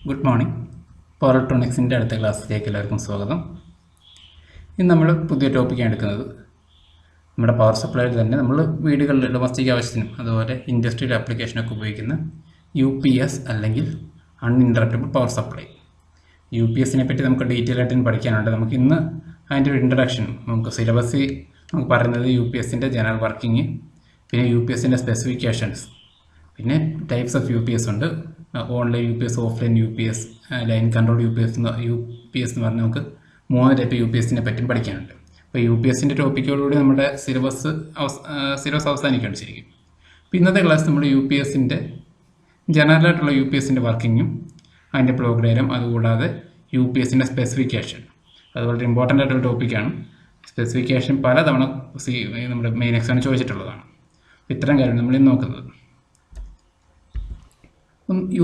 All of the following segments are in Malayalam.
Good morning. പവർ ഇലക്ട്രോണിക്സിൻ്റെ അടുത്ത ക്ലാസ്സിലേക്ക് എല്ലാവർക്കും സ്വാഗതം. ഇന്ന് നമ്മൾ പുതിയ ടോപ്പിക്കാണ് എടുക്കുന്നത്. നമ്മുടെ പവർ സപ്ലൈയിൽ തന്നെ നമ്മൾ വീടുകളിൽ ഡൊമസ്റ്റിക് ആവശ്യത്തിനും അതുപോലെ ഇൻഡസ്ട്രിയൽ ആപ്ലിക്കേഷനൊക്കെ ഉപയോഗിക്കുന്ന UPS അല്ലെങ്കിൽ അൺഇൻറ്ററപ്റ്റബിൾ പവർ സപ്ലൈ. UPSനെ പറ്റി നമുക്ക് ഡീറ്റെയിൽ ആയിട്ട് പഠിക്കാനുണ്ട്. നമുക്ക് ഇന്ന് അതിൻ്റെ ഒരു ഇൻട്രഡക്ഷൻ, നമുക്ക് സിലബസിൽ നമുക്ക് പറയുന്നത് UPSൻ്റെ ജനറൽ വർക്കിംഗ്, പിന്നെ UPSൻ്റെ സ്പെസിഫിക്കേഷൻസ്, പിന്നെ ടൈപ്സ് ഓഫ് UPS ഉണ്ട്. Online UPS, offline UPS, line control UPS എന്ന് പറഞ്ഞാൽ നമുക്ക് 3 ടൈപ്പ് UPSനെ പറ്റി പഠിക്കാനുണ്ട്. അപ്പോൾ UPSൻ്റെ ടോപ്പിക്കോടുകൂടി നമ്മുടെ സിലബസ് അവസാനിക്കുകയാണ് ശരിക്കും. അപ്പോൾ ഇന്നത്തെ ക്ലാസ് നമ്മൾ UPSൻ്റെ ജനറലായിട്ടുള്ള UPSൻ്റെ വർക്കിങ്ങും അതിൻ്റെ പ്രോഗ്രാം, അതുകൂടാതെ UPSൻ്റെ സ്പെസിഫിക്കേഷൻ, അത് വളരെ ഇമ്പോർട്ടൻ്റ് ആയിട്ടുള്ള ടോപ്പിക്കാണ്. സ്പെസിഫിക്കേഷൻ പലതവണ നമ്മുടെ മെയിൻ എക്സാമിന് ചോദിച്ചിട്ടുള്ളതാണ്. ഇത്തരം കാര്യം നമ്മളിന്ന് നോക്കുന്നത്.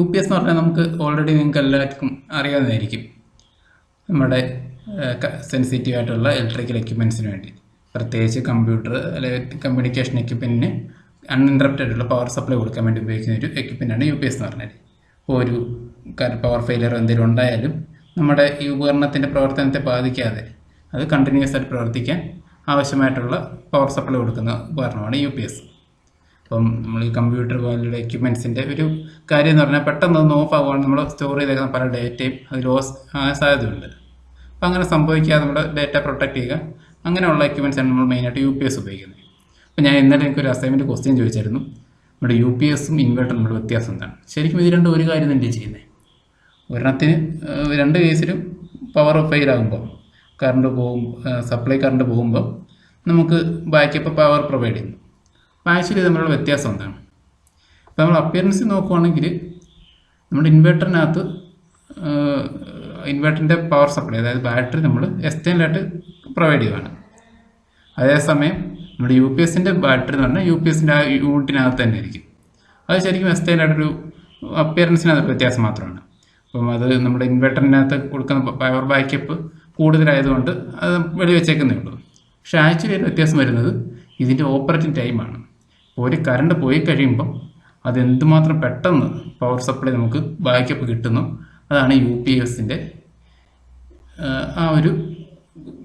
UPS എന്ന് പറഞ്ഞാൽ നമുക്ക് ഓൾറെഡി നിങ്ങൾക്ക് എല്ലാവർക്കും അറിയാവുന്നതായിരിക്കും. നമ്മുടെ സെൻസിറ്റീവ് ആയിട്ടുള്ള ഇലക്ട്രിക്കൽ എക്യുപ്മെൻറ്റ്സിന് വേണ്ടി, പ്രത്യേകിച്ച് കമ്പ്യൂട്ടർ അല്ലെങ്കിൽ കമ്മ്യൂണിക്കേഷൻ എക്യുപ്മെൻറ്റിന് അൺഇൻറ്ററപ്റ്റഡ് ആയിട്ടുള്ള പവർ സപ്ലൈ കൊടുക്കാൻ വേണ്ടി ഉപയോഗിക്കുന്ന ഒരു എക്യുപ്മെൻ്റാണ് UPS എന്ന് പറഞ്ഞാൽ. ഇപ്പോൾ ഒരു പവർ ഫെയിലിയർ എന്തെങ്കിലും ഉണ്ടായാലും നമ്മുടെ ഈ ഉപകരണത്തിൻ്റെ പ്രവർത്തനത്തെ ബാധിക്കാതെ അത് കണ്ടിന്യൂസ് ആയിട്ട് പ്രവർത്തിക്കാൻ ആവശ്യമായിട്ടുള്ള പവർ സപ്ലൈ കൊടുക്കുന്ന ഉപകരണമാണ് UPS. അപ്പം നമ്മൾ ഈ കമ്പ്യൂട്ടർ പോലുള്ള എക്യുപ്മെൻറ്റ്സിൻ്റെ ഒരു കാര്യം എന്ന് പറഞ്ഞാൽ പെട്ടെന്ന് ഒന്ന് ഓഫ് ആകുകയാണ്, നമ്മൾ സ്റ്റോർ ചെയ്തേക്കുന്ന പല ഡേറ്റയും അത് ലോസ് ആകാൻ സാധ്യതയുണ്ട്. അപ്പം അങ്ങനെ സംഭവിക്കാതെ നമ്മുടെ ഡേറ്റ പ്രൊട്ടക്ട് ചെയ്യുക, അങ്ങനെയുള്ള എക്യുപ്മെൻറ്റ്സാണ് നമ്മൾ മെയിനായിട്ട് UPS ഉപയോഗിക്കുന്നത്. അപ്പോൾ ഞാൻ ഇന്നലെ എനിക്കൊരു അസൈൻമെൻറ്റ് ക്വസ്റ്റ്യൻ ചോദിച്ചായിരുന്നു, നമ്മുടെ UPSും ഇൻവെർട്ടറും തമ്മിലുള്ള വ്യത്യാസം എന്താണ്. ശരിക്കും ഇത് രണ്ടും ഒരു കാര്യം തന്നെ ചെയ്യുന്നത്. ഒരെണ്ണത്തിന് രണ്ട് കേസിലും പവർ ഫെയിലാകുമ്പോൾ സപ്ലൈ കറണ്ട് പോകുമ്പോൾ നമുക്ക് ബാക്കപ്പ് പവർ പ്രൊവൈഡ് ചെയ്യുന്നു. അപ്പോൾ ആക്ച്വലി തമ്മിലുള്ള വ്യത്യാസം എന്താണ്? ഇപ്പോൾ നമ്മൾ അപ്പിയറൻസ് നോക്കുവാണെങ്കിൽ നമ്മുടെ ഇൻവെർട്ടറിനകത്ത് ഇൻവെർട്ടറിൻ്റെ പവർ സപ്ലൈ, അതായത് ബാറ്ററി നമ്മൾ എക്സ്റ്റേണലായിട്ട് പ്രൊവൈഡ് ചെയ്യുകയാണ്. അതേസമയം നമ്മുടെ UPSൻ്റെ ബാറ്ററി എന്ന് പറഞ്ഞാൽ UPSൻ്റെ ആ യൂണിറ്റിനകത്ത് തന്നെ ആയിരിക്കും. അത് ശരിക്കും എക്സ്റ്റേണലായിട്ടൊരു അപ്പിയറൻസിനകത്ത് വ്യത്യാസം മാത്രമാണ്. അപ്പം അത് നമ്മുടെ ഇൻവെർട്ടറിനകത്ത് കൊടുക്കുന്ന പവർ ബാക്കപ്പ് കൂടുതലായതുകൊണ്ട് അത് വെടിവെച്ചേക്കുന്നേ ഉള്ളൂ. പക്ഷേ ആക്ച്വലി ഒരു വ്യത്യാസം വരുന്നത് ഇതിൻ്റെ ഓപ്പറേറ്റിംഗ് ടൈമാണ്. ഒരു കറണ്ട് പോയി കഴിയുമ്പോൾ അതെന്തുമാത്രം പെട്ടെന്ന് പവർ സപ്ലൈ നമുക്ക് ബാക്കപ്പ് കിട്ടുന്നു, അതാണ് UPSൻ്റെ ആ ഒരു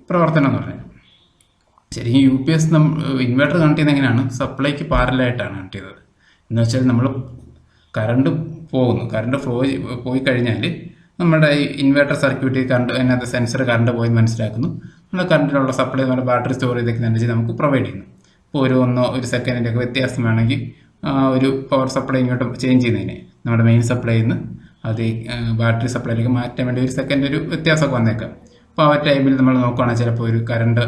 പ്രവർത്തനം എന്ന് പറയുന്നത്. ശരിക്കും UPS ഇൻവെർട്ടർ കണക്ട് ചെയ്യുന്നത് എങ്ങനെയാണ്? സപ്ലൈക്ക് പാരലായിട്ടാണ് കണക്ട് ചെയ്തത്. എന്ന് വെച്ചാൽ നമ്മൾ കറണ്ട് ഫ്ലോ പോയി കഴിഞ്ഞാൽ നമ്മുടെ ഈ ഇൻവെർട്ടർ സർക്യൂട്ടിൽ അതിനകത്ത് സെൻസർ കറണ്ട് പോയി മനസ്സിലാക്കുന്നു. നമ്മുടെ കറണ്ടിലുള്ള സപ്ലൈ നമ്മുടെ ബാറ്ററി സ്റ്റോർ ചെയ്തേക്കുന്ന എനർജി നമുക്ക് പ്രൊവൈഡ് ചെയ്യുന്നു. ഇപ്പോൾ ഒരു സെക്കൻഡിൻ്റെ ഒക്കെ വ്യത്യാസം വേണമെങ്കിൽ ഒരു പവർ സപ്ലൈ ഇങ്ങോട്ട് ചേഞ്ച് ചെയ്യുന്നതിന് നമ്മുടെ മെയിൻ സപ്ലൈയിൽ നിന്ന് അത് ബാറ്ററി സപ്ലൈയിലേക്ക് മാറ്റാൻ വേണ്ടി ഒരു സെക്കൻഡ് ഒരു വ്യത്യാസമൊക്കെ വന്നേക്കാം. അപ്പോൾ ആ ടൈമിൽ നമ്മൾ നോക്കുകയാണെങ്കിൽ ചിലപ്പോൾ ഒരു കറണ്ട്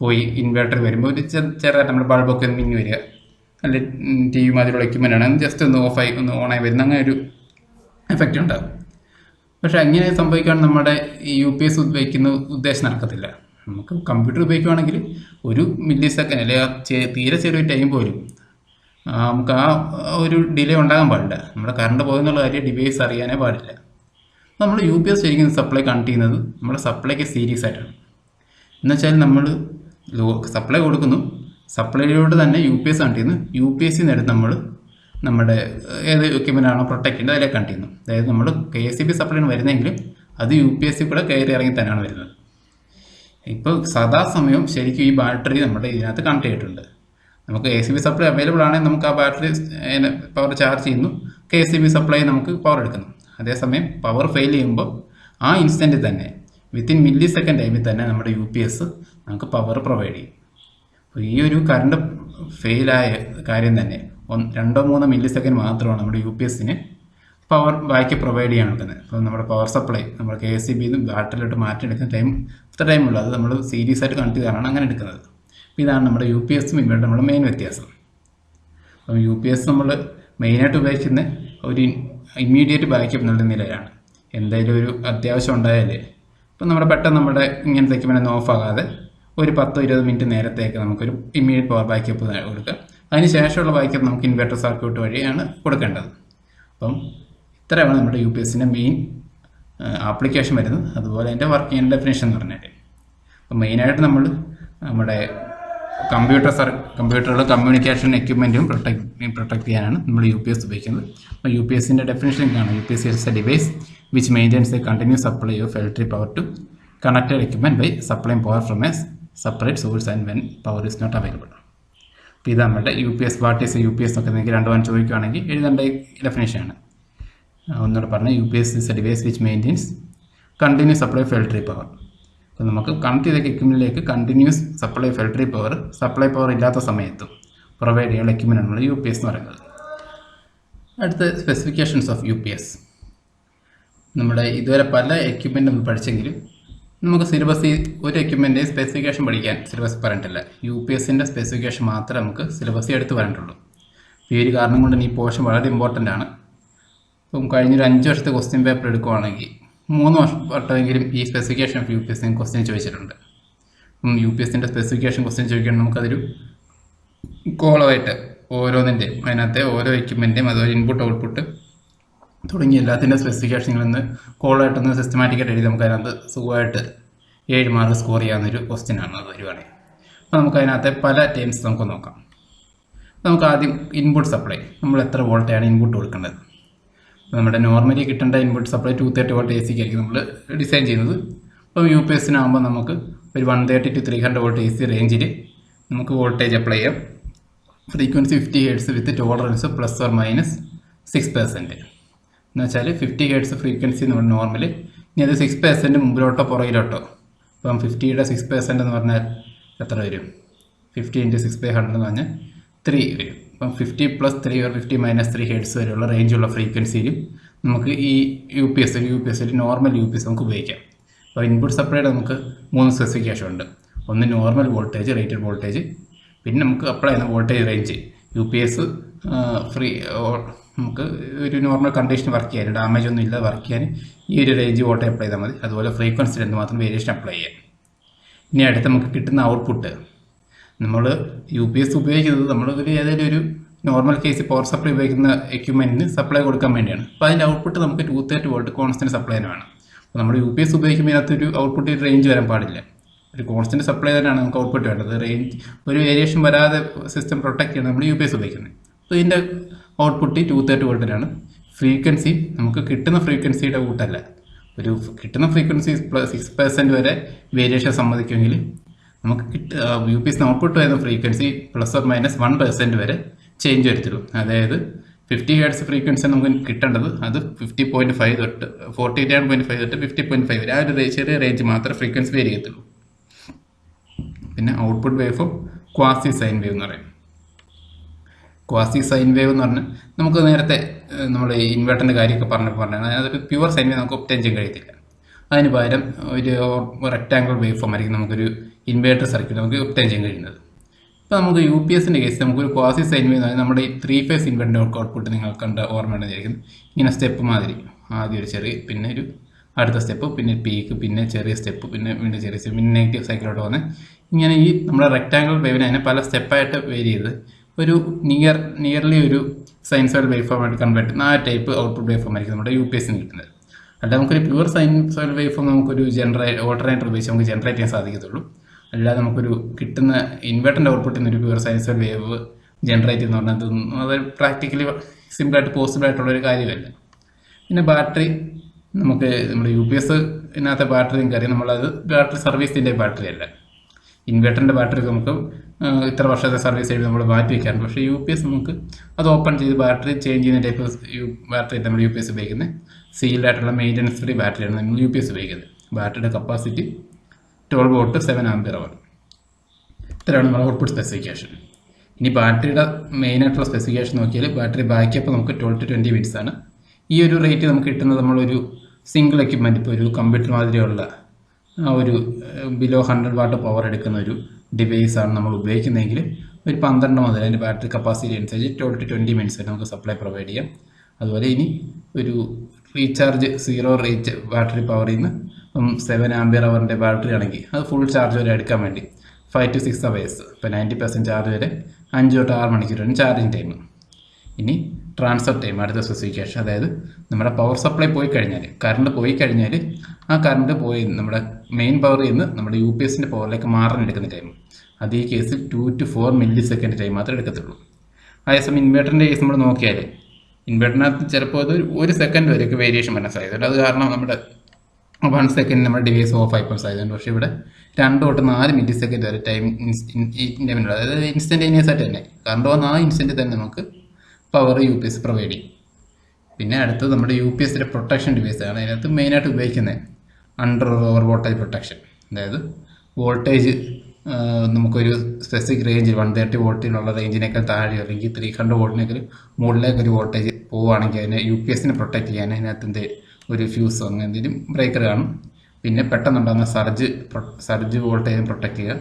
പോയി ഇൻവെർട്ടർ വരുമ്പോൾ ഒരു ചെറുതായിട്ട് നമ്മുടെ ബൾബൊക്കെ മിന്നി വരിക, അല്ലെങ്കിൽ TV മാതിരിയുള്ള എക്യുപ്മെൻ്റ് ആണ് ജസ്റ്റ് ഒന്ന് ഓണായി വരുന്ന അങ്ങനെ ഒരു എഫക്റ്റ് ഉണ്ടാകും. പക്ഷേ അങ്ങനെ സംഭവിക്കുകയാണെങ്കിൽ നമ്മുടെ ഈ UPS ഉപയോഗിക്കുന്ന ഉദ്ദേശം നടക്കത്തില്ല. നമുക്ക് കമ്പ്യൂട്ടർ ഉപയോഗിക്കുകയാണെങ്കിൽ ഒരു മില്ലി സെക്കൻഡ് അല്ലെങ്കിൽ തീരെ ചെറിയൊരു ടൈം പോലും നമുക്ക് ആ ഒരു ഡിലേ ഉണ്ടാകാൻ പാടില്ല. നമ്മുടെ കറണ്ട് പോകുന്നുള്ള കാര്യം ഡിവൈസ് അറിയാനേ പാടില്ല. നമ്മൾ UPS ശരിക്കും സപ്ലൈ കണക്ട് ചെയ്യുന്നത് നമ്മുടെ സപ്ലൈക്ക് സീരീസ് ആയിട്ടാണ്. എന്നുവെച്ചാൽ നമ്മൾ സപ്ലൈ കൊടുക്കുന്നു, സപ്ലൈയിലോട്ട് തന്നെ UPS കണക്ട് ചെയ്യുന്നു. UPSൽ നിന്നെടുത്ത് നമ്മൾ നമ്മുടെ ഏത് എക്യുപ്മെൻ്റ് ആണോ പ്രൊട്ടക്ട് ചെയ്യുന്നത് അതിലേക്ക് കണക്ട് ചെയ്യുന്നു. അതായത് നമ്മൾ KCB സപ്ലൈന് വരുന്നെങ്കിൽ അത് UPSൽ കൂടെ കയറി ഇറങ്ങി തന്നെയാണ് വരുന്നത്. ഇപ്പോൾ സദാസമയം ശരിക്കും ഈ ബാറ്ററി നമ്മുടെ ഇതിനകത്ത് കണക്ട് ചെയ്തിട്ടുണ്ട്. നമുക്ക് KCB സപ്ലൈ അവൈലബിൾ ആണെങ്കിൽ നമുക്ക് ആ ബാറ്ററി പവർ ചാർജ് ചെയ്യുന്നു, KCB സപ്ലൈ നമുക്ക് പവർ എടുക്കുന്നു. അതേസമയം പവർ ഫെയിൽ ചെയ്യുമ്പോൾ ആ ഇൻസ്റ്റൻറ്റിൽ തന്നെ വിത്തിൻ മില്ലി സെക്കൻഡ് ടൈമിൽ തന്നെ നമ്മുടെ UPS നമുക്ക് പവർ പ്രൊവൈഡ് ചെയ്യും. അപ്പോൾ ഈ ഒരു കറണ്ട് ഫെയിലായ കാര്യം തന്നെ 2-3 മില്ലി സെക്കൻഡ് മാത്രമാണ് നമ്മുടെ UPSന് പവർ ബാക്കപ്പ് പ്രൊവൈഡ് ചെയ്യാൻ പറ്റുന്നത്. അപ്പോൾ നമ്മുടെ പവർ സപ്ലൈ നമ്മൾ KCBയിൽ നിന്ന് ബാറ്ററിയിലോട്ട് മാറ്റിയെടുക്കുന്ന ഇത്ര ടൈമുള്ളൂ. അത് നമ്മൾ സീരീസ് ആയിട്ട് കണക്ട് ചെയ്താണ് അങ്ങനെ എടുക്കുന്നത്. അപ്പോൾ ഇതാണ് നമ്മുടെ UPSും ഇൻവെർട്ടറും നമ്മുടെ മെയിൻ വ്യത്യാസം. അപ്പോൾ UPS നമ്മൾ മെയിനായിട്ട് ഉപയോഗിക്കുന്ന ഒരു ഇമ്മീഡിയറ്റ് ബാക്കപ്പ് എന്നുള്ള നിലയിലാണ്. എന്തെങ്കിലും ഒരു അത്യാവശ്യം ഉണ്ടായാൽ ഇപ്പം പെട്ടെന്ന് നമ്മുടെ ഇങ്ങനത്തെ എക്യുപ്മെൻ്റ് ഓഫ് ആകാതെ ഒരു 10-20 മിനിറ്റ് നേരത്തേക്ക് നമുക്കൊരു ഇമ്മീഡിയറ്റ് പവർ ബാക്കപ്പ് കൊടുക്കുക. അതിന് ശേഷമുള്ള ബാക്കപ്പ് നമുക്ക് ഇൻവെർട്ടർ സർക്യൂട്ട് വഴിയാണ് കൊടുക്കേണ്ടത്. അപ്പം ഇത്രയാണ് നമ്മുടെ UPSൻ്റെ മെയിൻ ആപ്ലിക്കേഷൻ വരുന്നത്. അതുപോലെ അതിൻ്റെ വർക്കിംഗ് ഡെഫിനേഷൻ എന്ന് പറഞ്ഞാൽ, അപ്പം മെയിനായിട്ട് നമ്മുടെ കമ്പ്യൂട്ടറുകൾ കമ്മ്യൂണിക്കേഷൻ എക്യുപ്മെൻറ്റും പ്രൊട്ടക്ട് ചെയ്യാനാണ് നമ്മൾ UPS ഉപയോഗിക്കുന്നത്. അപ്പോൾ UPSൻ്റെ ഡെഫിനേഷൻ കാണാം. UPS is a device which maintains a continuous supply of electric power to connected equipment by supplying power from a separate source and when power is not available. അപ്പോൾ ഇത് നമ്മുടെ U P S, what is U P S എന്നൊക്കെ നിങ്ങൾക്ക് രണ്ടും ചോദിക്കുകയാണെങ്കിൽ എഴുതേണ്ട ഡെഫിനേഷനാണ്. ഒന്നുകൂടെ പറഞ്ഞാൽ U P S is a device which maintains continuous supply of electric power. അപ്പോൾ നമുക്ക് കണക്ട് ചെയ്ത എക്യുപ്മെൻറ്റിലേക്ക് continuous supply of electric power, supply power ഇല്ലാത്ത സമയത്തും പ്രൊവൈഡ് ചെയ്യാനുള്ള എക്യുപ്മെൻ്റാണ് നമ്മൾ യു പി എസ് എന്ന് പറയുന്നത്. അടുത്ത specifications of U P S. നമ്മുടെ ഇതുവരെ പല എക്യുപ്മെൻറ്റ് നമ്മൾ പഠിച്ചെങ്കിലും നമുക്ക് സിലബസ് ഒരു എക്യുപ്മെൻ്റ് സ്പെസിഫിക്കേഷൻ പഠിക്കാൻ സിലബസ് പറഞ്ഞിട്ടില്ല. യു പി എസിൻ്റെ സ്പെസിഫിക്കേഷൻ മാത്രമേ നമുക്ക് സിലബസ് എടുത്ത് പറഞ്ഞിട്ടുള്ളൂ. ഈ ഒരു കാരണം കൊണ്ട് ഈ പോർഷൻ വളരെ ഇമ്പോർട്ടൻ്റ് ആണ്. ഇപ്പം കഴിഞ്ഞൊരു 5 വർഷത്തെ ക്വസ്റ്റ്യൻ പേപ്പർ എടുക്കുവാണെങ്കിൽ 3 വട്ടമെങ്കിലും ഈ specification of U P S question ചോദിച്ചിട്ടുണ്ട്. യു പി എസിൻ്റെ സ്പെസിഫിക്കേഷൻ ക്വസ്റ്റ്യൻ ചോദിക്കുകയാണെങ്കിൽ നമുക്കതൊരു കോളമായിട്ട് ഓരോന്നിൻ്റെയും അതിനകത്തെ ഓരോ എക്യുപ്മെൻറ്റേയും അതുപോലെ ഇൻപുട്ട് ഔട്ട്പുട്ട് തുടങ്ങിയ എല്ലാത്തിൻ്റെ സ്പെസിഫിക്കേഷനിൽ കോളായിട്ടൊന്ന് സിസ്റ്റമാറ്റിക്കായിട്ട് എഴുതി നമുക്ക് അതിനകത്ത് സുഖമായിട്ട് 7 മാർക്ക് സ്കോർ ചെയ്യാവുന്നൊരു ക്വസ്റ്റ്യനാണ് അത് വരുവാണെങ്കിൽ. അപ്പോൾ നമുക്ക് അതിനകത്തെ പല ടേംസ് നമുക്ക് നോക്കാം. നമുക്ക് ആദ്യം ഇൻപുട്ട് സപ്ലൈ, നമ്മൾ എത്ര വോൾട്ടാണ് ഇൻപുട്ട് കൊടുക്കേണ്ടത്. നമ്മുടെ നോർമലി കിട്ടേണ്ട ഇൻപുട്ട് സപ്ലൈ 230 വോൾട്ട് എ സിക്ക് ആയിരിക്കും നമ്മൾ ഡിസൈൻ ചെയ്യുന്നത്. അപ്പോൾ യു പി എസിനാകുമ്പോൾ നമുക്ക് ഒരു 130 to 300 വോൾട്ട് എ സി റേഞ്ചിൽ നമുക്ക് വോൾട്ടേജ് അപ്ലൈ ചെയ്യാം. ഫ്രീക്വൻസി 50 ഹെർട്സ് വിത്ത് ടോളറൻസ് +or-6%. എന്ന് വെച്ചാൽ 50 ഹെർട്സ് ഫ്രീക്വൻസി നമ്മൾ നോർമൽ, ഇനി അത് 6% മുമ്പിലോട്ടോ പുറകിലോട്ടോ. അപ്പം 50യുടെ 6% എന്ന് പറഞ്ഞാൽ എത്ര വരും? 50 × 6/100 എന്ന് പറഞ്ഞാൽ 3 വരും. അപ്പം 50 + 3 or 50 - 3 ഹെർട്സ് വരെയുള്ള റേഞ്ചുള്ള ഫ്രീക്വൻസിയിലും നമുക്ക് ഈ U P S normal U P S നമുക്ക് ഉപയോഗിക്കാം. അപ്പോൾ ഇൻപുട്ട് സപ്ലൈയുടെ നമുക്ക് 3 സ്പെസിഫിക്കേഷൻ ഉണ്ട്. ഒന്ന് നോർമൽ വോൾട്ടേജ്, റേറ്റഡ് വോൾട്ടേജ്, പിന്നെ നമുക്ക് അപ്ലൈ ചെയ്യുന്ന voltage range. U P S free നമുക്ക് ഒരു നോർമൽ കണ്ടീഷൻ വർക്ക് ചെയ്യാൻ, ഡാമേജ് ഒന്നും ഇല്ല വർക്ക് ചെയ്യാൻ ഈ ഒരു റേഞ്ച് വോൾട്ടേജ് അപ്ലൈ ചെയ്താൽ മതി. അതുപോലെ ഫ്രീക്വൻസിയിൽ എന്തുമാത്രം വേരിയേഷൻ അപ്ലൈ ചെയ്യാം. ഇനി അടുത്ത് നമുക്ക് കിട്ടുന്ന ഔട്ട്പുട്ട്, നമ്മൾ യു പി എസ് ഉപയോഗിക്കുന്നത് നമ്മൾ ഏതെങ്കിലും ഒരു നോർമൽ കേസ് പവർ സപ്ലൈ ഉപയോഗിക്കുന്ന എക്യുപ്മെൻറ്റിന് സപ്ലൈ കൊടുക്കാൻ വേണ്ടിയാണ്. അപ്പോൾ അതിൻ്റെ ഔട്ട്പുട്ട് നമുക്ക് 230 വോൾട്ട് കോൺസ്റ്റൻറ്റ് സപ്ലൈ വേണം. അപ്പോൾ നമ്മൾ യു പി എസ് ഉപയോഗിക്കുമ്പോൾ ഇതിനകത്തൊരു ഔട്ട്പുട്ട് റേഞ്ച് വരാൻ പാടില്ല. ഒരു കോൺസ്റ്റൻറ്റ് സപ്ലൈ തന്നെയാണ് നമുക്ക് ഔട്ട്പുട്ട് വേണ്ടത്. റേഞ്ച് ഒരു വേരിയേഷൻ വരാതെ സിസ്റ്റം പ്രൊട്ടക്ട് ചെയ്യണം നമ്മൾ യു പി എസ് ഉപയോഗിക്കുന്നത്. അപ്പോൾ ഇതിൻ്റെ ഔട്ട്പുട്ട് 230 വോൾട്ടിലാണ്. ഫ്രീക്വൻസി നമുക്ക് കിട്ടുന്ന ഫ്രീക്വൻസിയുടെ കൂട്ടല്ല, ഒരു കിട്ടുന്ന ഫ്രീക്വൻസി +6% വരെ വേരിയേഷൻ സമ്മതിക്കുമെങ്കിൽ നമുക്ക് യു പി എസിന് ഔട്ട്പുട്ട് വരുന്ന ഫ്രീക്വൻസി +or-1% വരെ ചേഞ്ച് വരുത്തുള്ളൂ. അതായത് 50 ഹെർട്സ് ഫ്രീക്വൻസി നമുക്ക് കിട്ടേണ്ടത് അത് 50.5 തൊട്ട് 49.5 തൊട്ട് 50.5 വരെ, ആ ഒരു ചെറിയ റേഞ്ച് മാത്രമേ ഫ്രീക്വൻസി വേരി ചെയ്യത്തുള്ളൂ. പിന്നെ output wave form quasi sine wave എന്ന് പറയും. ക്വാസി സൈൻ വേവ് എന്ന് പറഞ്ഞാൽ നമുക്ക് നേരത്തെ നമ്മൾ ഇൻവേർട്ടറിൻ്റെ കാര്യമൊക്കെ പറഞ്ഞാൽ അതൊരു പ്യുവർ സൈൻ വേവ് നമുക്ക് ഒബ്റ്റെയിൻ ചെയ്യാൻ കഴിയത്തില്ല. അതിന് പകരം ഒരു റെക്ടാങ്കിൾ വേവ് ഫോം ആയിരിക്കും നമുക്കൊരു ഇൻവേർട്ടർ സർക്യൂട്ട് നമുക്ക് ഒബ്റ്റെയിൻ ചെയ്യാൻ കഴിയുന്നത്. ഇപ്പോൾ നമുക്ക് യു പി എസിൻ്റെ കേസ് നമുക്കൊരു ക്വാസി സൈൻ വേവ് എന്ന് പറഞ്ഞാൽ നമ്മുടെ ഈ 3 ഫേസ് ഇൻവെർട്ടറിൻ്റെ ഔട്ട്പുട്ട് നിങ്ങൾ കണ്ട ഓർമ്മയുണ്ടായിരിക്കും. ഇങ്ങനെ സ്റ്റെപ്പ് മാതിരി, ആദ്യം ഒരു ചെറിയ, പിന്നെ ഒരു അടുത്ത സ്റ്റെപ്പ്, പിന്നെ പീക്ക്, പിന്നെ ചെറിയ സ്റ്റെപ്പ്, പിന്നെ വീണ്ടും ചെറിയ സ്റ്റെപ്പ്, പിന്നെ നെഗറ്റീവ് സൈക്കിളോട്ട് പോകുന്നത്. ഇങ്ങനെ ഈ നമ്മുടെ റെക്ടാങ്കിൾ വേവിനെ അതിനെ പല സ്റ്റെപ്പായിട്ട് വേരി ചെയ്ത് ഒരു നിയർലി ഒരു സൈൻസോയിഡ് വേവ് ഫോം ആയിട്ട് കൺവേർട്ട് ചെയ്യുന്ന ആ ടൈപ്പ് ഔട്ട്പുട്ട് വേവ് ഫോം ആയിരിക്കും നമ്മുടെ യു പി എസിന് കിട്ടുന്നത്. അല്ല നമുക്കൊരു പ്യുവർ സൈൻസോയിഡ് വേവ് ഫോം നമുക്കൊരു ഓൾട്ടർനേറ്റർ ഉപയോഗിച്ച് നമുക്ക് ജനറേറ്റ് ചെയ്യാൻ സാധിക്കത്തുള്ളൂ. അല്ലാതെ നമുക്കൊരു കിട്ടുന്ന ഇൻവെർട്ടറിൻ്റെ ഔട്ട്പുട്ടിൽ നിന്ന് ഒരു പ്യുവർ സൈൻസോയിഡ് വേവ് ജനറേറ്റ് ചെയ്യുന്ന പറഞ്ഞാൽ അത് പ്രാക്ടിക്കലി സിമ്പിളായിട്ട് പോസിബിൾ ആയിട്ടുള്ളൊരു കാര്യമല്ല. പിന്നെ ബാറ്ററി, നമുക്ക് നമ്മുടെ യു പി എസിനകത്തെ ബാറ്ററി നിങ്ങൾക്കറിയാം, നമ്മളത് ബാറ്ററി സർവീസിൻ്റെ ബാറ്ററി അല്ല. ഇൻവെർട്ടറിൻ്റെ ബാറ്ററി നമുക്ക് ഇത്ര വർഷത്തെ സർവീസ് ചെയ്ത് നമ്മൾ മാറ്റി വയ്ക്കാറുണ്ട്. പക്ഷേ യു പി എസ് നമുക്ക് അത് ഓപ്പൺ ചെയ്ത് ബാറ്ററി ചേഞ്ച് ചെയ്യുന്ന ടൈപ്പ് ബാറ്ററി നമ്മൾ യു പി എസ് ഉപയോഗിക്കുന്നത്. സീൽഡ് ആയിട്ടുള്ള മെയിൻ്റനൻസ് ഫ്രീ ബാറ്ററിയാണ് നമ്മൾ യു പി എസ് ഉപയോഗിക്കുന്നത്. ബാറ്ററിയുടെ കപ്പാസിറ്റി 12 വോൾട്ട് 7 ആംപിയർ അവർ. ഇത്രയാണ് നമ്മുടെ ഔട്ട്പുട്ട് സ്പെസിഫിക്കേഷൻ. ഇനി ബാറ്ററിയുടെ മെയിനായിട്ടുള്ള സ്പെസിഫിക്കേഷൻ നോക്കിയാൽ ബാറ്ററി ബാക്കപ്പ് നമുക്ക് 12 to 20 മിനിറ്റ്സ് ആണ്. ഈ ഒരു റേറ്റ് നമുക്ക് കിട്ടുന്നത് നമ്മളൊരു സിംഗിൾ എക്യുപ്മെൻറ്റ്, ഇപ്പോൾ ഒരു കമ്പ്യൂട്ടർ മാതിരിയുള്ള ഒരു ബിലോ 100 വാട്ട് പവർ എടുക്കുന്ന ഒരു ഡിവൈസാണ് നമ്മൾ ഉപയോഗിക്കുന്നതെങ്കിൽ ഒരു 12 മുതൽ അതിൻ്റെ ബാറ്ററി കപ്പാസിറ്റി അനുസരിച്ച് 12 to 20 മിനിറ്റ്സ് വരെ നമുക്ക് സപ്ലൈ പ്രൊവൈഡ് ചെയ്യാം. അതുപോലെ ഇനി ഒരു റീചാർജ് 0 റേറ്റ് ബാറ്ററി പവറിൽ നിന്ന് 7 ആംപിയർ അവറിൻ്റെ ബാറ്ററി ആണെങ്കിൽ അത് ഫുൾ ചാർജ് വരെ എടുക്കാൻ വേണ്ടി 5 to 6 അവേഴ്സ്, ഇപ്പോൾ 90% ചാർജ് വരെ 5 to 6 മണിക്കൂറാണ് ചാർജിങ് ടൈം. ഇനി ട്രാൻസ്ഫർ ടൈം അടുത്ത സ്പെസിഫിക്കേഷൻ, അതായത് നമ്മുടെ പവർ സപ്ലൈ പോയി കഴിഞ്ഞാൽ, കറണ്ട് പോയി കഴിഞ്ഞാൽ ആ കറണ്ട് പോയി നമ്മുടെ മെയിൻ പവറിൽ നിന്ന് നമ്മുടെ യു പി എസിൻ്റെ പവറിലേക്ക് മാറാൻ എടുക്കുന്ന ടൈം, അത് ഈ കേസിൽ 2 to 4 മില്ലി സെക്കൻഡ് ടൈം മാത്രമേ എടുക്കത്തുള്ളൂ. അതേസമയം ഇൻവേർട്ടറിൻ്റെ കേസ് നമ്മൾ നോക്കിയാൽ ഇൻവെർട്ടറിനകത്ത് ചിലപ്പോൾ അത് ഒരു സെക്കൻഡ് വരെയൊക്കെ വേരിയേഷൻ വരാൻ സാധ്യതയുണ്ട്. അത് കാരണം നമ്മുടെ 1 സെക്കൻഡ് നമ്മുടെ ഡിവൈസ് ഓഫ് ആയിപ്പോൾ സാധ്യതയുണ്ട്. പക്ഷേ ഇവിടെ 2 തൊട്ട് 4 മില്ലി സെക്കൻഡ് വരെ ടൈം ഇൻ്റർവെൽ, അതായത് ഇൻസ്റ്റൻറ്റേനിയസ് ആയിട്ട് തന്നെ കറണ്ട് വന്ന ആ ഇൻസ്റ്റൻറ്റ് തന്നെ നമുക്ക് പവർ UPS പ്രൊവൈഡ് ചെയ്യും. പിന്നെ അടുത്തത് നമ്മുടെ UPSയുടെ പ്രൊട്ടക്ഷൻ ഡിവൈസാണ്. അതിനകത്ത് മെയിനായിട്ട് ഉപയോഗിക്കുന്നത് അണ്ടർ ഓവർ വോൾട്ടേജ് പ്രൊട്ടക്ഷൻ. അതായത് വോൾട്ടേജ് നമുക്കൊരു സ്പെസിഫിക് റേഞ്ചിൽ 130 വോൾട്ടിലുള്ള റേഞ്ചിനേക്കാൾ താഴെ അല്ലെങ്കിൽ 300 വോൾട്ടിനേക്കാൾ മുകളിലേക്ക് ഒരു വോൾട്ടേജ് പോവുകയാണെങ്കിൽ അതിനെ UPSനെ പ്രൊട്ടക്ട് ചെയ്യാൻ അതിനകത്ത് ഒരു ഫ്യൂസോ അങ്ങനെ എന്തെങ്കിലും ബ്രേക്കർ കാണും. പിന്നെ പെട്ടെന്നുണ്ടാകുന്ന സർജ് വോൾട്ടേജ് പ്രൊട്ടക്ട് ചെയ്യുക,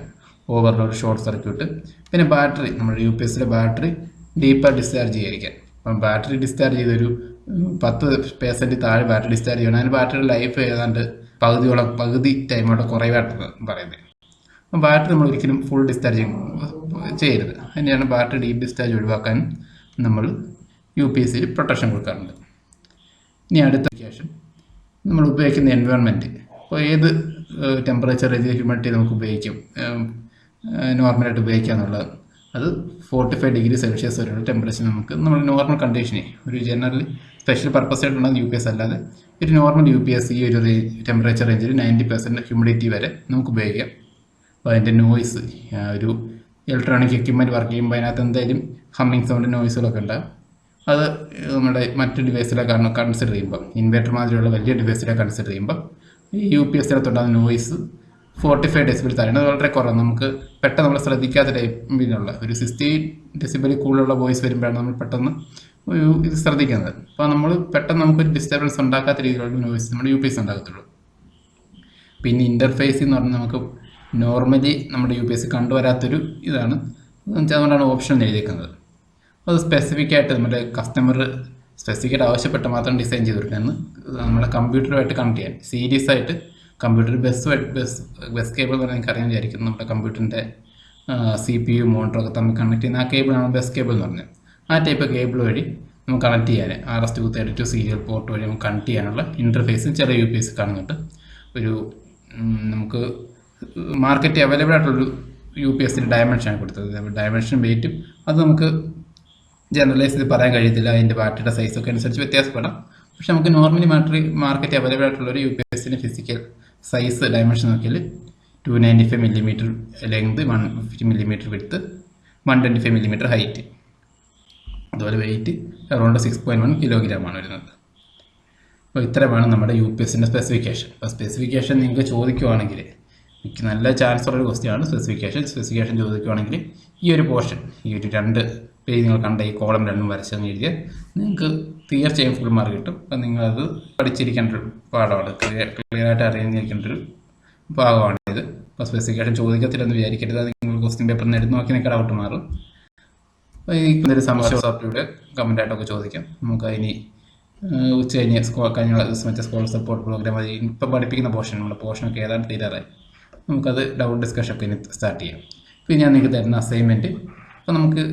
ഓവർലോഡ്, ഷോർട്ട് സർക്യൂട്ട്. പിന്നെ ബാറ്ററി, നമ്മുടെ UPSയുടെ ബാറ്ററി ഡീപ്പർ ഡിസ്ചാർജ് ചെയ്യാതിരിക്കാൻ. അപ്പം ബാറ്ററി ഡിസ്ചാർജ് ചെയ്തൊരു 10% താഴെ ബാറ്ററി ഡിസ്ചാർജ് ചെയ്യണം. അതിന് ബാറ്ററിയുടെ ലൈഫ് ഏതാണ്ട് പകുതി ടൈമോടെ കുറവായിട്ടാണ് പറയുന്നത്. അപ്പം ബാറ്ററി നമ്മൾ ഒരിക്കലും ഫുൾ ഡിസ്ചാർജ് ചെയ്യരുത്. അതിനെയാണ് ബാറ്ററി ഡീപ്പ് ഡിസ്ചാർജ് ഒഴിവാക്കാൻ നമ്മൾ UPSയിൽ പ്രൊട്ടക്ഷൻ കൊടുക്കാറുണ്ട്. ഇനി അടുത്ത ക്യാഷൻ നമ്മൾ ഉപയോഗിക്കുന്ന എൻവയോൺമെൻറ്റ്. അപ്പോൾ ഏത് ടെമ്പറേച്ചർ റേഞ്ച് ഹ്യൂമിഡിറ്റി നമുക്ക് ഉപയോഗിക്കും, നോർമലായിട്ട് ഉപയോഗിക്കുക എന്നുള്ളത്. അത് 45 ഡിഗ്രി സെൽഷ്യസ് വരെയുള്ള ടെമ്പറേച്ചർ നമുക്ക് നമ്മൾ നോർമൽ കണ്ടീഷനിൽ ഒരു ജനറലി സ്പെഷ്യൽ പർപ്പസ് ആയിട്ടുണ്ടാകുന്ന UPS അല്ലാതെ ഒരു നോർമൽ UPS ഈ ഒരു ടെമ്പറേച്ചർ റേഞ്ചിൽ 90% ഹ്യൂമിഡിറ്റി വരെ നമുക്ക് ഉപയോഗിക്കാം. അപ്പോൾ അതിൻ്റെ നോയ്സ്, ഒരു ഇലക്ട്രോണിക് എക്യുപ്മെൻറ്റ് വർക്ക് ചെയ്യുമ്പോൾ അതിനകത്ത് എന്തായാലും ഹമ്മിങ് സൗണ്ട് നോയ്സുകളൊക്കെ ഉണ്ടാകും. അത് നമ്മുടെ മറ്റ് ഡിവൈസിലൊക്കെ കൺസിഡർ ചെയ്യുമ്പോൾ, ഇൻവെർട്ടർ മാതിരിയുള്ള വലിയ ഡിവൈസിലൊക്കെ കൺസിഡർ ചെയ്യുമ്പോൾ ഈ UPSനകത്തുണ്ടാകുന്ന നോയ്സ് 45 ഡെസിബിൾ താഴെയാണ്. അത് വളരെ കുറവാണ്. നമുക്ക് പെട്ടെന്ന് നമ്മൾ ശ്രദ്ധിക്കാത്ത ടൈപ്പിലുള്ള ഒരു 60 ഡെസിബിൾ കൂടുതലുള്ള വോയിസ് വരുമ്പോഴാണ് നമ്മൾ പെട്ടെന്ന് ഇത് ശ്രദ്ധിക്കുന്നത്. അപ്പോൾ നമ്മൾ പെട്ടെന്ന് നമുക്കൊരു ഡിസ്റ്റർബൻസ് ഉണ്ടാക്കാത്ത രീതിയിലുള്ള നോയ്സ് നമ്മുടെ UPS ഉണ്ടാകത്തുള്ളൂ. പിന്നെ ഇൻ്റർഫേസ് എന്ന് പറഞ്ഞാൽ നമുക്ക് നോർമലി നമ്മുടെ UPS കണ്ടുവരാത്തൊരു ഇതാണ്. അതുകൊണ്ടാണ് ഓപ്ഷൻ എഴുതിയിരിക്കുന്നത്. അത് സ്പെസിഫിക് ആയിട്ട് നമ്മുടെ കസ്റ്റമർ സ്പെസിഫിക്കായിട്ട് ആവശ്യപ്പെട്ട് മാത്രം ഡിസൈൻ ചെയ്ത് കൊടുക്കുന്നത് നമ്മുടെ കമ്പ്യൂട്ടറുമായിട്ട് കണക്ട് ചെയ്യാൻ. സീരീസ് ആയിട്ട് കമ്പ്യൂട്ടർ ബസ് കേബിൾ എന്ന് പറഞ്ഞാൽ എനിക്ക് അറിയാൻ വിചാരിക്കുന്നു. നമ്മുടെ കമ്പ്യൂട്ടറിൻ്റെ CPU മോണിറ്ററൊക്കെ തമ്മിൽ കണക്ട് ചെയ്യുന്ന ആ കേബിളാണ് ബസ് കേബിൾ എന്ന് പറഞ്ഞത്. ആ ടൈപ്പ് കേബിൾ വഴി നമുക്ക് കണക്ട് ചെയ്യാൻ RS-232 സീരിയൽ പോർട്ട് വഴി നമുക്ക് കണക്ട് ചെയ്യാനുള്ള ഇൻ്റർഫേസ് ചില UPS കാണുന്നുണ്ട്. ഒരു നമുക്ക് മാർക്കറ്റ് അവൈലബിൾ ആയിട്ടുള്ളൊരു UPSന് ഡയമെൻഷനാണ് കൊടുത്തത്. ഡയമെൻഷൻ വെയിറ്റും അത് നമുക്ക് ജനറലൈസ് ചെയ്ത് പറയാൻ കഴിയത്തില്ല. അതിൻ്റെ ബാറ്ററിയുടെ സൈസൊക്കെ അനുസരിച്ച് വ്യത്യാസപ്പെടാം. പക്ഷെ നമുക്ക് നോർമലി മാർക്കറ്റ് അവൈലബിൾ ആയിട്ടുള്ളൊരു UPSൻ്റെ ഫിസിക്കൽ സൈസ് ഡയമെൻഷൻ നോക്കിയാൽ 295 millimetre length, 150 millimetre width, 125 millimetre height. അതുപോലെ വെയിറ്റ് അറൗണ്ട് 6.1 കിലോഗ്രാമാണ് വരുന്നത്. അപ്പോൾ ഇത്രയുമാണ് നമ്മുടെ UPSൻ്റെ സ്പെസിഫിക്കേഷൻ. അപ്പോൾ സ്പെസിഫിക്കേഷൻ നിങ്ങൾക്ക് ചോദിക്കുവാണെങ്കിൽ എനിക്ക് നല്ല ചാൻസ് ഉള്ളൊരു ക്വസ്റ്റ്യനാണ് സ്പെസിഫിക്കേഷൻ ചോദിക്കുവാണെങ്കിൽ ഈ ഒരു പോർഷൻ, ഈ ഒരു 2 പേജ് നിങ്ങൾ കണ്ട ഈ കോളം 2 വരച്ചെന്ന് എഴുതിയാൽ നിങ്ങൾക്ക് തീർച്ചയായും ഫുൾ മാർക്ക് കിട്ടും. അപ്പം നിങ്ങളത് പഠിച്ചിരിക്കേണ്ട ഒരു പാഠമാണ്, ക്ലിയറായിട്ട് അറിഞ്ഞിരിക്കേണ്ട ഒരു ഭാഗമാണിത്. അപ്പോൾ സ്പെസിഫിക്കേഷൻ ചോദിക്കത്തില്ലെന്ന് വിചാരിക്കരുത്. അത് നിങ്ങൾ ക്വസ്റ്റ്യൻ പേപ്പറിൽ നിന്ന് എടുത്ത് നോക്കി നിങ്ങൾക്ക് ഡൗട്ട് മാറും. അപ്പോൾ ഈ ഒരു സംശയം സബ്ജക്റ്റിലൂടെ കമൻറ്റായിട്ടൊക്കെ ചോദിക്കാം. നമുക്ക് അതിന് ഉച്ച കഴിഞ്ഞ് കഴിഞ്ഞ മറ്റേ സ്കോളർ സപ്പോർട്ട് പ്രോഗ്രാം അത് ഇപ്പം പഠിപ്പിക്കുന്ന പോർഷൻ, നമ്മുടെ പോർഷനൊക്കെ ഏതാണ്ട് തീരാറായി. നമുക്കത് ഡൗട്ട് ഡിസ്കഷനൊക്കെ ഇനി സ്റ്റാർട്ട് ചെയ്യാം. പിന്നെ ഞാൻ നിങ്ങൾക്ക് തരുന്ന അസൈൻമെൻറ്റ്, അപ്പോൾ നമുക്ക്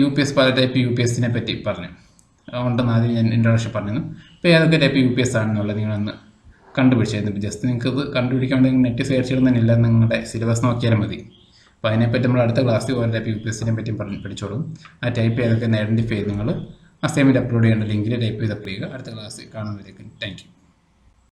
UPS പല ടൈപ്പ് UPSനെ പറ്റി പറഞ്ഞു ഉണ്ടെന്ന് ആദ്യം ഞാൻ ഇൻട്രൊഡക്ഷൻ പറഞ്ഞു. ഇപ്പോൾ ഏതൊക്കെ ടൈപ്പ് UPS ആണെന്നുള്ളത് നിങ്ങളൊന്ന് കണ്ടുപിടിച്ചായിരുന്നു. ജസ്റ്റ് നിങ്ങൾക്ക് ഇത് കണ്ടുപിടിക്കാൻ വേണ്ടി നെറ്റ് സെർച്ച് ചെയ്യണമെന്നില്ല, നിങ്ങളുടെ സിലബസ് നോക്കിയാലും മതി. അപ്പോൾ അതിനെപ്പറ്റി നമ്മൾ അടുത്ത ക്ലാസ്സിൽ ഓരോ ടൈപ്പ് UPSനെ പറ്റി പഠിച്ചോളും. ആ ടൈപ്പ് ഏതൊക്കെ ഐഡൻറ്റിഫൈ ചെയ്ത് നിങ്ങൾ അസൈൻമെൻറ്റ് അപ്ലോഡ് ചെയ്യേണ്ട ലിങ്കിൽ ടൈപ്പ് ചെയ്ത് അപ്ലൈ ചെയ്യുക. അടുത്ത ക്ലാസ്സിൽ കാണുന്നതിലേക്ക് താങ്ക് യു.